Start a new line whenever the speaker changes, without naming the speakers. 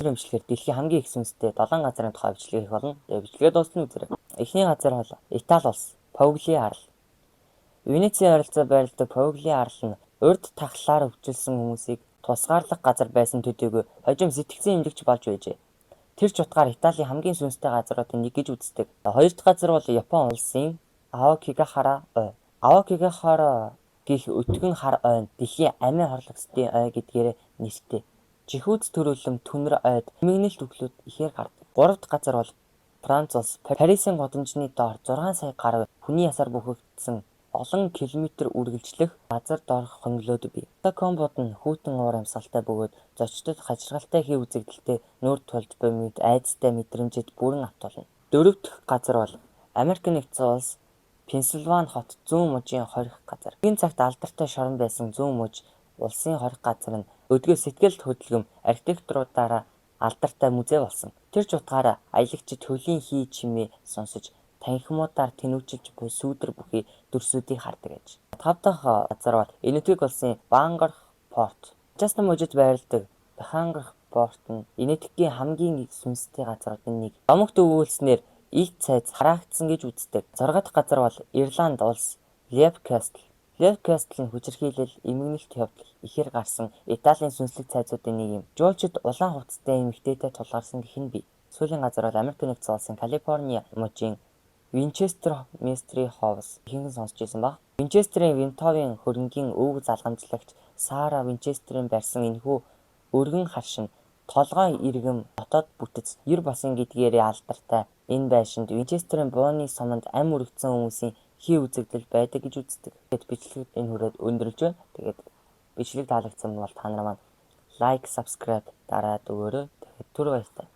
Тэр имчилгээр дэлхийн хамгийн их сүнстэй 7 газрын тухай бичлэг хийх болно. Тэгээ бичлэгээ дуусна үзээрэй. Эхний газар бол Итали улс, Паугли арал. Венецийн ойролцоо байрладаг Паугли арал нь урд тахлаар өвчлсөн хүмүүсийг тусгаарлах газар байсан төдийгүй хожим сэтгцэн эмнэлэгч болж байжээ. Тэр ч утгаар Италийн хамгийн сүнстэй газруудын нэг гэж үздэг. Хоёр дахь газар бол Япон улсын Аокигахара ой. Аокигахара гэх өтгөн хар ойн дэлхийн амийн хорлогсдын ой гэдгээр нэртэй. Жихүүц төрөлм түнэр ойд эмгэнэлт өглүүд ихээр гардаг. Гурав дахь газар бол Франц улс Парисын гудамжны доор 6 сая гаруй хүний ясаар бүхэгдсэн олон километр үргэлжлэх газар доорх хонглоод бий. Катакомбууд нь хүйтэн уур амьсгалтай бөгөөд зочдод хачиргалтай хий үзэгдэлтэй нүүр тулж буй мэд айдастай мэдрэмжид бүрэн автуулна. Дөрөв дэх газар бол Америк нэгдсэн улс Пенсильвани хот зүүн мужийн хорих газар. Энэ цагт алдартай шорон байсан зүүн муж улсын хорих газар нь өдгөө сэтгэлд хөдөлгөм архитектуруудаараа алдартай музей болсон. Тэр ч утгаараа аялагчид хөлийн хий чимээ сонсож танхимуудаар тэнүүжилж буй сүүдэр бүхий дүрсүүдийг хардаг аж. 5 дахь газар бол Энэтхэг улсын Бангарх порт. Жастан мужид байрладаг Бангарх порт нь Энэтхэгийн хамгийн их сүнстэй газруудын нэг. Домогт өвүүлснээр илт цайз хараагдсан гэж үздэг. 6 дахь газар бол Ирланд улс Лев Кастл. Лев Кастл нь хүчирхийлэл, эмгэнэлт явдал ихээр гарсан Италийн сүнслэг цайзуудын нэг юм. Жуулчид улаан хувцастай эмэгтэйтэй тулгарсан гэх нь бий. Сүүлийн газар бол Америк нэгдсэн улсын Калифорни мужийн Винчестер Мистери Хоус ихэнх сонсч байсан баг. Винчестерийн Винтовын хөрөнгийн өвөг залгамжлагч Сара Винчестерийн барьсан энэхүү өргөн харшин толгой иргэм дотоод бүтэц 90 босын гэдгээрээ алдартай энэ байшинд Винчестерийн бууны суманд ам өргөцсөн хүмүүсийн хий үзэгдэл байдаг гэж үздэг. Тэгэд бичлэгт энэ хүрээд өндөрлж байна. Тэгээд бичлэг таалагдсан бол та нар маань лайк, subscribe дараад өгөөрэй. Тэгээд түр баярлалаа.